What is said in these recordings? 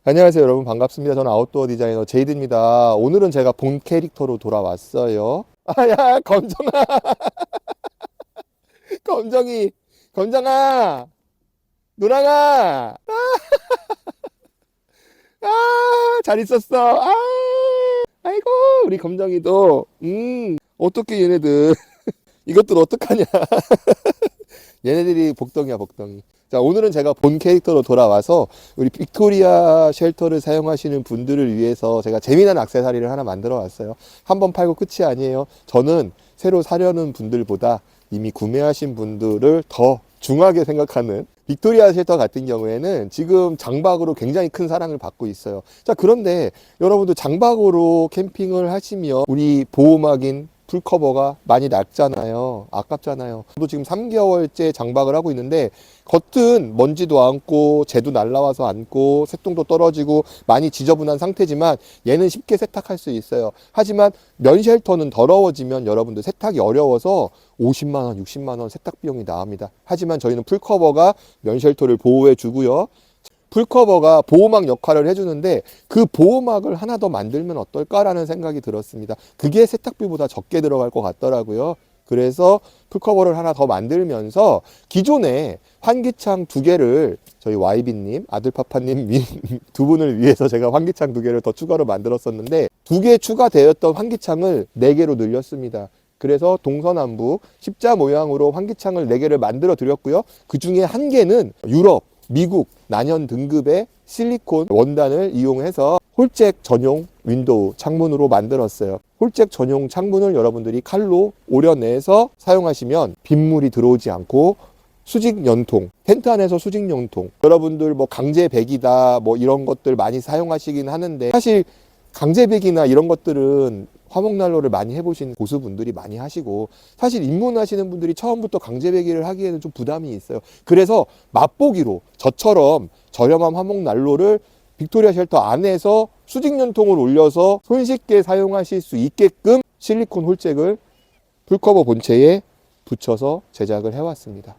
안녕하세요 여러분, 반갑습니다. 저는 아웃도어 디자이너 제이드입니다. 오늘은 제가 본 캐릭터로 돌아왔어요. 아야 검정아. 검정이. 검정아. 누나가. 잘 있었어. 아이고 우리 검정이도. 어떻게 얘네들. 이것들 어떡하냐. 얘네들이 복덩이야 복덩이. 자, 오늘은 제가 본 캐릭터로 돌아와서 우리 빅토리아 쉘터를 사용하시는 분들을 위해서 제가 재미난 액세서리를 하나 만들어 왔어요. 한번 팔고 끝이 아니에요. 저는 새로 사려는 분들보다 이미 구매하신 분들을 더 중하게 생각하는 빅토리아 쉘터 같은 경우에는 지금 장박으로 굉장히 큰 사랑을 받고 있어요. 자, 그런데 여러분들 장박으로 캠핑을 하시면 우리 보호막인 풀커버가 많이 낡잖아요. 아깝잖아요. 저도 지금 3개월째 장박을 하고 있는데 겉은 먼지도 않고 재도 날라와서 않고 새똥도 떨어지고 많이 지저분한 상태지만 얘는 쉽게 세탁할 수 있어요. 하지만 면 쉘터는 더러워지면 여러분들 세탁이 어려워서 50만원, 60만원 세탁 비용이 나옵니다. 하지만 저희는 풀커버가 면 쉘터를 보호해 주고요. 풀커버가 보호막 역할을 해주는데 그 보호막을 하나 더 만들면 어떨까라는 생각이 들었습니다. 그게 세탁비보다 적게 들어갈 것 같더라고요. 그래서 풀커버를 하나 더 만들면서 기존에 환기창 2개를 저희 YB님, 아들파파님 두 분을 위해서 제가 환기창 2개를 더 추가로 만들었었는데 2개 추가되었던 환기창을 4개로 늘렸습니다. 그래서 동서남북 십자 모양으로 환기창을 4개를 만들어 드렸고요. 그 중에 1개는 유럽, 미국 난연 등급의 실리콘 원단을 이용해서 홀잭 전용 윈도우 창문으로 만들었어요. 홀잭 전용 창문을 여러분들이 칼로 오려내서 사용하시면 빗물이 들어오지 않고 수직 연통, 텐트 안에서 수직 연통, 여러분들 뭐 강제배기다 뭐 이런 것들 많이 사용하시긴 하는데 사실 강제배기나 이런 것들은 화목난로를 많이 해보신 고수분들이 많이 하시고 사실 입문하시는 분들이 처음부터 강제배기를 하기에는 좀 부담이 있어요. 그래서 맛보기로 저처럼 저렴한 화목난로를 빅토리아 쉘터 안에서 수직연통을 올려서 손쉽게 사용하실 수 있게끔 실리콘 홀잭을 풀커버 본체에 붙여서 제작을 해왔습니다.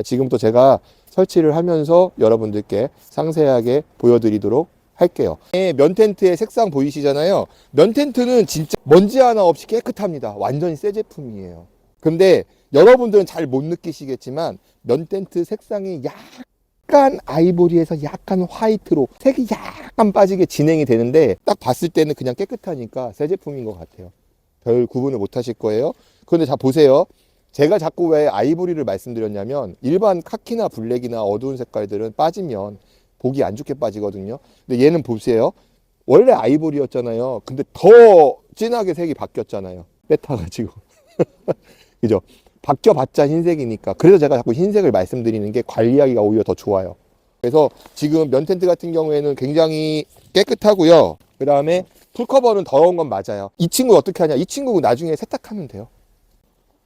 지금부터 제가 설치를 하면서 여러분들께 상세하게 보여드리도록 할게요. 면 텐트의 색상 보이시잖아요. 면 텐트는 진짜 먼지 하나 없이 깨끗합니다. 완전히 새 제품이에요. 근데 여러분들은 잘 못 느끼시겠지만 면 텐트 색상이 약간 아이보리에서 약간 화이트로 색이 약간 빠지게 진행이 되는데 딱 봤을 때는 그냥 깨끗하니까 새 제품인 것 같아요. 별 구분을 못 하실 거예요. 그런데 자 보세요. 제가 자꾸 왜 아이보리를 말씀드렸냐면 일반 카키나 블랙이나 어두운 색깔들은 빠지면 보기 안 좋게 빠지거든요. 근데 얘는 보세요. 원래 아이보리였잖아요. 근데 더 진하게 색이 바뀌었잖아요. 뺏어가지고. 그죠? 바뀌어봤자 흰색이니까. 그래서 제가 자꾸 흰색을 말씀드리는 게 관리하기가 오히려 더 좋아요. 그래서 지금 면 텐트 같은 경우에는 굉장히 깨끗하고요. 그 다음에 풀커버는 더러운 건 맞아요. 이 친구 어떻게 하냐? 이 친구 나중에 세탁하면 돼요.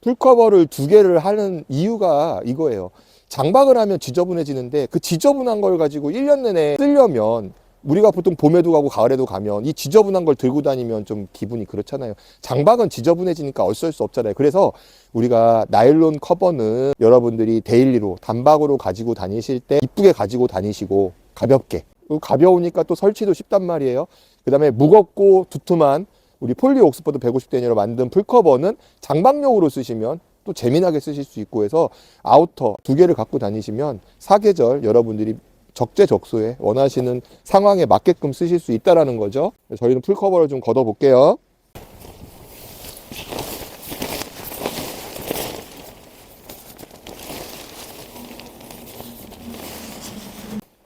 풀커버를 2개를 하는 이유가 이거예요. 장박을 하면 지저분해지는데 그 지저분한 걸 가지고 1년 내내 쓰려면 우리가 보통 봄에도 가고 가을에도 가면 이 지저분한 걸 들고 다니면 좀 기분이 그렇잖아요. 장박은 지저분해지니까 어쩔 수 없잖아요. 그래서 우리가 나일론 커버는 여러분들이 데일리로 단박으로 가지고 다니실 때 이쁘게 가지고 다니시고 가볍게. 가벼우니까 또 설치도 쉽단 말이에요. 그 다음에 무겁고 두툼한 우리 폴리 옥스퍼드 150데니로 만든 풀커버는 장박용으로 쓰시면 또 재미나게 쓰실 수 있고 해서 아우터 2개를 갖고 다니시면 사계절 여러분들이 적재적소에 원하시는 상황에 맞게끔 쓰실 수 있다는 거죠. 저희는 풀커버를 좀 걷어 볼게요.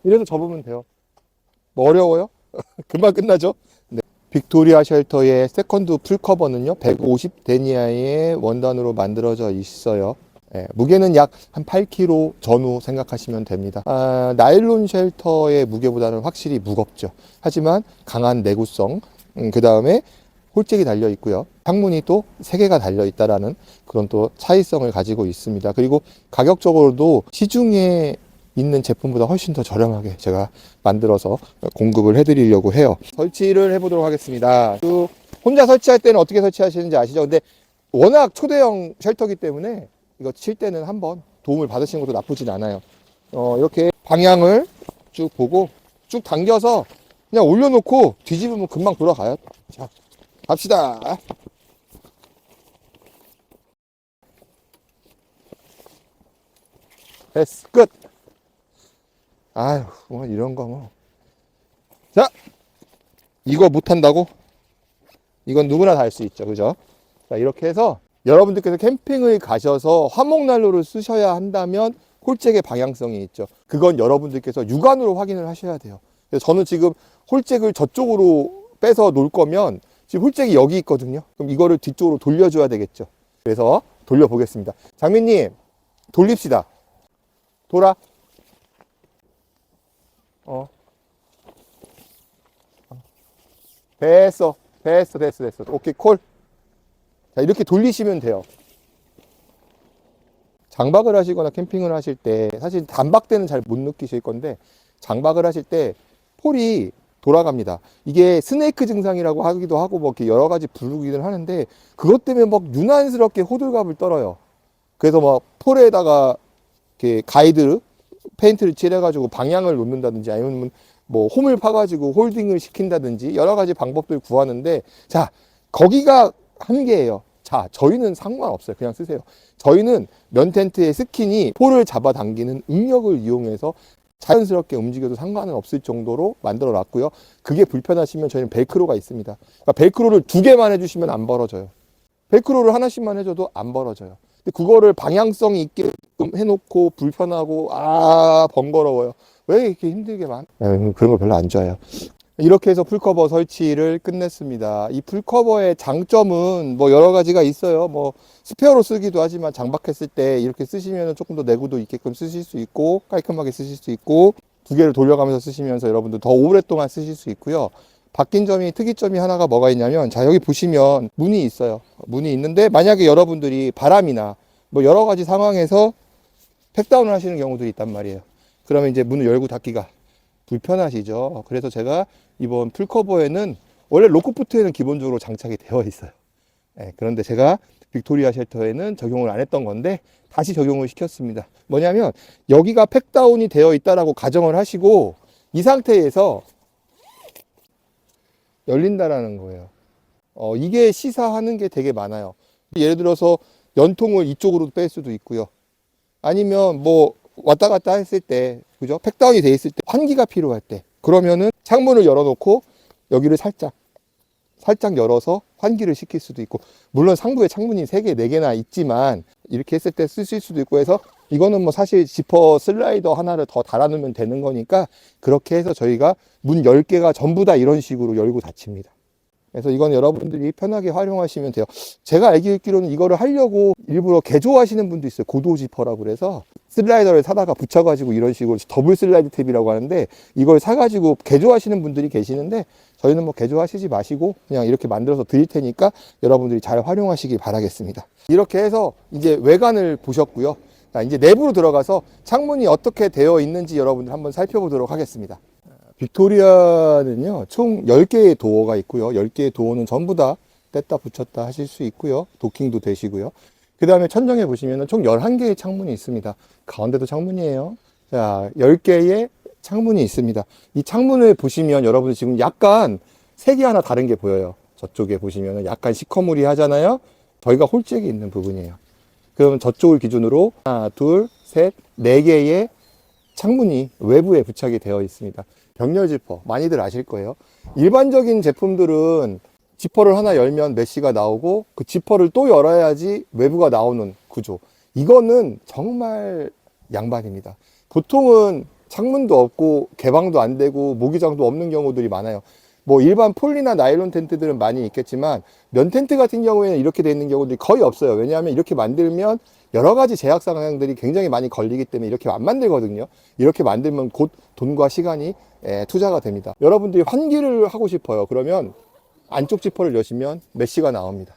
이래서 접으면 돼요. 뭐 어려워요? 금방 끝나죠? 네. 빅토리아 쉘터의 세컨드 풀커버는요 150 데니아의 원단으로 만들어져 있어요. 무게는 약 한 8kg 전후 생각하시면 됩니다. 나일론 쉘터의 무게보다는 확실히 무겁죠. 하지만 강한 내구성, 그 다음에 홀잭이 달려 있고요. 창문이 또 3개가 달려 있다라는 그런 또 차이성을 가지고 있습니다. 그리고 가격적으로도 시중에 있는 제품보다 훨씬 더 저렴하게 제가 만들어서 공급을 해드리려고 해요. 설치를 해보도록 하겠습니다. 혼자 설치할 때는 어떻게 설치하시는지 아시죠? 근데 워낙 초대형 쉘터기 때문에 이거 칠 때는 한번 도움을 받으시는 것도 나쁘진 않아요. 이렇게 방향을 쭉 보고 쭉 당겨서 그냥 올려놓고 뒤집으면 금방 돌아가요. 자, 갑시다. 됐어. 끝. 아유, 뭐 이런 거 뭐. 자, 이거 못한다고? 이건 누구나 다 할 수 있죠. 그죠? 자, 이렇게 해서 여러분들께서 캠핑을 가셔서 화목난로를 쓰셔야 한다면 홀잭의 방향성이 있죠. 그건 여러분들께서 육안으로 확인을 하셔야 돼요. 그래서 저는 지금 홀잭을 저쪽으로 빼서 놓을 거면 지금 홀잭이 여기 있거든요. 그럼 이거를 뒤쪽으로 돌려줘야 되겠죠. 그래서 돌려보겠습니다. 장민님, 돌립시다. 돌아. 됐어. 됐어. 오케이, 콜. 자, 이렇게 돌리시면 돼요. 장박을 하시거나 캠핑을 하실 때, 사실 단박 때는 잘 못 느끼실 건데, 장박을 하실 때 폴이 돌아갑니다. 이게 스네이크 증상이라고 하기도 하고, 뭐 이렇게 여러 가지 부르기는 하는데, 그것 때문에 막 유난스럽게 호들갑을 떨어요. 그래서 막 폴에다가 이렇게 가이드, 페인트를 칠해가지고 방향을 놓는다든지, 아니면 뭐 홈을 파가지고 홀딩을 시킨다든지, 여러 가지 방법들 구하는데, 자, 거기가 한계예요. 자, 저희는 상관없어요. 그냥 쓰세요. 저희는 면 텐트의 스킨이 폴을 잡아당기는 응력을 이용해서 자연스럽게 움직여도 상관은 없을 정도로 만들어 놨고요. 그게 불편하시면 저희는 벨크로가 있습니다. 그러니까 벨크로를 2개만 해주시면 안 벌어져요. 벨크로를 하나씩만 해줘도 안 벌어져요. 근데 그거를 방향성 있게 해놓고 불편하고 번거로워요. 왜 이렇게 힘들게만? 그런 거 별로 안 좋아요. 이렇게 해서 풀커버 설치를 끝냈습니다. 이 풀커버의 장점은 뭐 여러 가지가 있어요. 뭐 스페어로 쓰기도 하지만 장박했을 때 이렇게 쓰시면 조금 더 내구도 있게끔 쓰실 수 있고 깔끔하게 쓰실 수 있고, 2개를 돌려가면서 쓰시면서 여러분들 더 오랫동안 쓰실 수 있고요. 바뀐 점이, 특이점이 하나가 뭐가 있냐면, 자, 여기 보시면 문이 있어요. 문이 있는데 만약에 여러분들이 바람이나 뭐 여러 가지 상황에서 팩다운을 하시는 경우들이 있단 말이에요. 그러면 이제 문을 열고 닫기가 불편하시죠. 그래서 제가 이번 풀커버에는, 원래 로코포트에는 기본적으로 장착이 되어 있어요. 그런데 제가 빅토리아 쉘터에는 적용을 안 했던 건데 다시 적용을 시켰습니다. 뭐냐면 여기가 팩다운이 되어 있다라고 가정을 하시고 이 상태에서 열린다라는 거예요. 이게 시사하는 게 되게 많아요. 예를 들어서 연통을 이쪽으로 뺄 수도 있고요. 아니면 뭐 왔다 갔다 했을 때, 그죠? 팩다운이 돼 있을 때, 환기가 필요할 때, 그러면은 창문을 열어놓고 여기를 살짝 열어서 환기를 시킬 수도 있고, 물론 상부에 창문이 3개, 4개나 있지만 이렇게 했을 때 쓰실 수도 있고 해서, 이거는 뭐 사실 지퍼 슬라이더 하나를 더 달아놓으면 되는 거니까 그렇게 해서 저희가 문 10개가 전부 다 이런 식으로 열고 닫힙니다. 그래서 이건 여러분들이 편하게 활용하시면 돼요. 제가 알기로는 이거를 하려고 일부러 개조하시는 분도 있어요. 고도 지퍼라고 그래서 슬라이더를 사다가 붙여가지고 이런 식으로 더블 슬라이드 탭이라고 하는데, 이걸 사가지고 개조하시는 분들이 계시는데 저희는 뭐 개조하시지 마시고 그냥 이렇게 만들어서 드릴 테니까 여러분들이 잘 활용하시기 바라겠습니다. 이렇게 해서 이제 외관을 보셨고요. 자, 이제 내부로 들어가서 창문이 어떻게 되어 있는지 여러분들 한번 살펴보도록 하겠습니다. 빅토리아는요, 총 10개의 도어가 있고요. 10개의 도어는 전부 다 뗐다 붙였다 하실 수 있고요. 도킹도 되시고요. 그 다음에 천정에 보시면 총 11개의 창문이 있습니다. 가운데도 창문이에요. 자, 10개의 창문이 있습니다. 이 창문을 보시면 여러분들 지금 약간 색이 하나 다른 게 보여요. 저쪽에 보시면 약간 시커머리 하잖아요. 저희가 홀잭이 있는 부분이에요. 그럼 저쪽을 기준으로 하나, 둘, 셋, 4개의 창문이 외부에 부착이 되어 있습니다. 병렬 지퍼 많이들 아실 거예요. 일반적인 제품들은 지퍼를 하나 열면 메쉬가 나오고 그 지퍼를 또 열어야지 외부가 나오는 구조. 이거는 정말 양반입니다. 보통은 창문도 없고 개방도 안 되고 모기장도 없는 경우들이 많아요. 뭐 일반 폴리나 나일론 텐트들은 많이 있겠지만 면 텐트 같은 경우에는 이렇게 되어 있는 경우들이 거의 없어요. 왜냐하면 이렇게 만들면 여러 가지 제약 사항들이 굉장히 많이 걸리기 때문에 이렇게 안 만들거든요. 이렇게 만들면 곧 돈과 시간이 투자가 됩니다. 여러분들이 환기를 하고 싶어요. 그러면 안쪽 지퍼를 여시면 메쉬가 나옵니다.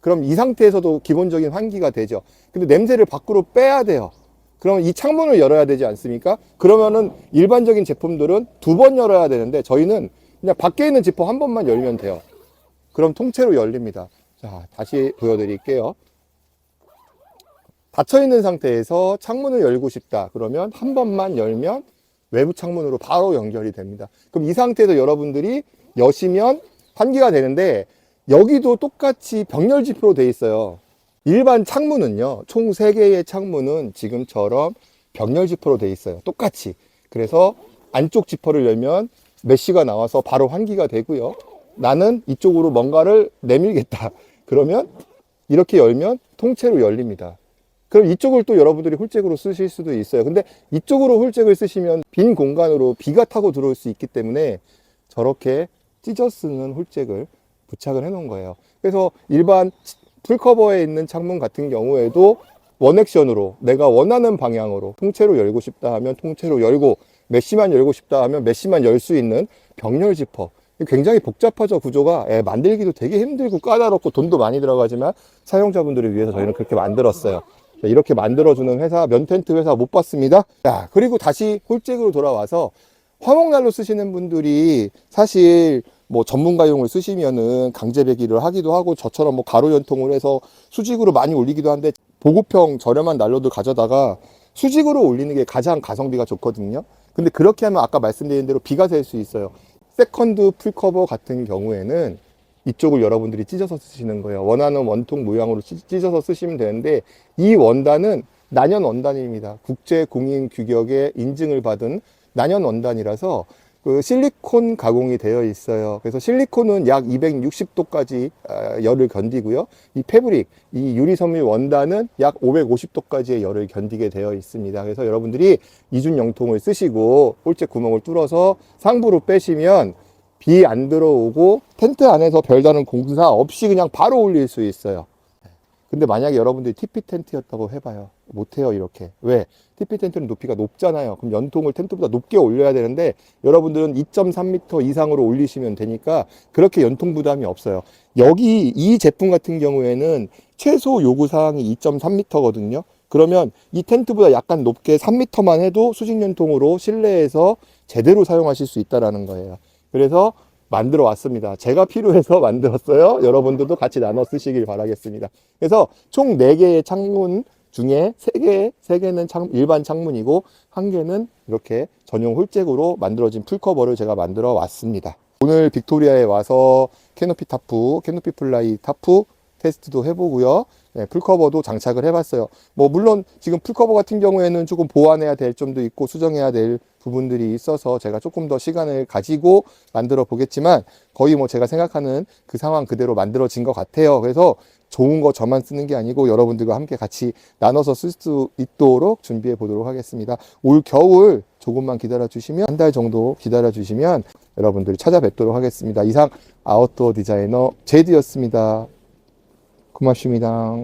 그럼 이 상태에서도 기본적인 환기가 되죠. 근데 냄새를 밖으로 빼야 돼요. 그럼 이 창문을 열어야 되지 않습니까? 그러면은 일반적인 제품들은 2번 열어야 되는데 저희는 그냥 밖에 있는 지퍼 한 번만 열면 돼요. 그럼 통째로 열립니다. 자, 다시 보여드릴게요. 닫혀 있는 상태에서 창문을 열고 싶다. 그러면 한 번만 열면 외부 창문으로 바로 연결이 됩니다. 그럼 이 상태에서 여러분들이 여시면 환기가 되는데, 여기도 똑같이 병렬 지표로 되어 있어요. 일반 창문은요, 총 3개의 창문은 지금처럼 병렬 지퍼로 되어 있어요. 똑같이. 그래서 안쪽 지퍼를 열면 메쉬가 나와서 바로 환기가 되고요. 나는 이쪽으로 뭔가를 내밀겠다. 그러면 이렇게 열면 통째로 열립니다. 그럼 이쪽을 또 여러분들이 홀잭으로 쓰실 수도 있어요. 근데 이쪽으로 홀잭을 쓰시면 빈 공간으로 비가 타고 들어올 수 있기 때문에 저렇게 찢어 쓰는 홀잭을 부착을 해 놓은 거예요. 그래서 일반 풀커버에 있는 창문 같은 경우에도 원액션으로 내가 원하는 방향으로 통째로 열고 싶다 하면 통째로 열고, 메쉬만 열고 싶다 하면 메쉬만 열 수 있는 병렬 지퍼. 굉장히 복잡하죠, 구조가. 만들기도 되게 힘들고 까다롭고 돈도 많이 들어가지만 사용자분들을 위해서 저희는 그렇게 만들었어요. 이렇게 만들어주는 회사, 면텐트 회사 못 봤습니다. 자, 그리고 다시 홀잭으로 돌아와서 화목난로 쓰시는 분들이 사실 뭐 전문가용을 쓰시면은 강제배기를 하기도 하고, 저처럼 뭐 가로 연통을 해서 수직으로 많이 올리기도 한데, 보급형 저렴한 난로들 가져다가 수직으로 올리는 게 가장 가성비가 좋거든요. 근데 그렇게 하면 아까 말씀드린 대로 비가 셀 수 있어요. 세컨드 풀커버 같은 경우에는 이쪽을 여러분들이 찢어서 쓰시는 거예요. 원하는 원통 모양으로 찢어서 쓰시면 되는데, 이 원단은 난연 원단입니다. 국제 공인 규격에 인증을 받은 난연 원단이라서 그 실리콘 가공이 되어 있어요. 그래서 실리콘은 약 260도까지 열을 견디고요. 이 패브릭, 이 유리섬유 원단은 약 550도까지의 열을 견디게 되어 있습니다. 그래서 여러분들이 이중 영통을 쓰시고 홀잭 구멍을 뚫어서 상부로 빼시면 비 안 들어오고 텐트 안에서 별다른 공사 없이 그냥 바로 올릴 수 있어요. 근데 만약에 여러분들이 TP 텐트였다고 해봐요. 못해요, 이렇게. 왜? TP 텐트는 높이가 높잖아요. 그럼 연통을 텐트보다 높게 올려야 되는데, 여러분들은 2.3m 이상으로 올리시면 되니까 그렇게 연통 부담이 없어요. 여기 이 제품 같은 경우에는 최소 요구사항이 2.3m거든요. 그러면 이 텐트보다 약간 높게 3m만 해도 수직 연통으로 실내에서 제대로 사용하실 수 있다는 거예요. 그래서 만들어 왔습니다. 제가 필요해서 만들었어요. 여러분들도 같이 나눠 쓰시길 바라겠습니다. 그래서 총 4개의 창문 중에 3개는 일반 창문이고, 1개는 이렇게 전용 홀잭으로 만들어진 풀커버를 제가 만들어 왔습니다. 오늘 빅토리아에 와서 캐노피 타프, 캐노피 플라이 타프 테스트도 해보고요. 풀커버도 장착을 해봤어요. 뭐 물론 지금 풀커버 같은 경우에는 조금 보완해야 될 점도 있고 수정해야 될 부분들이 있어서 제가 조금 더 시간을 가지고 만들어 보겠지만, 거의 뭐 제가 생각하는 그 상황 그대로 만들어진 것 같아요. 그래서 좋은 거 저만 쓰는 게 아니고 여러분들과 함께 같이 나눠서 쓸 수 있도록 준비해 보도록 하겠습니다. 올 겨울 조금만 기다려 주시면, 한 달 정도 기다려 주시면 여러분들이 찾아뵙도록 하겠습니다. 이상 아웃도어 디자이너 제이드였습니다. 고맙습니다.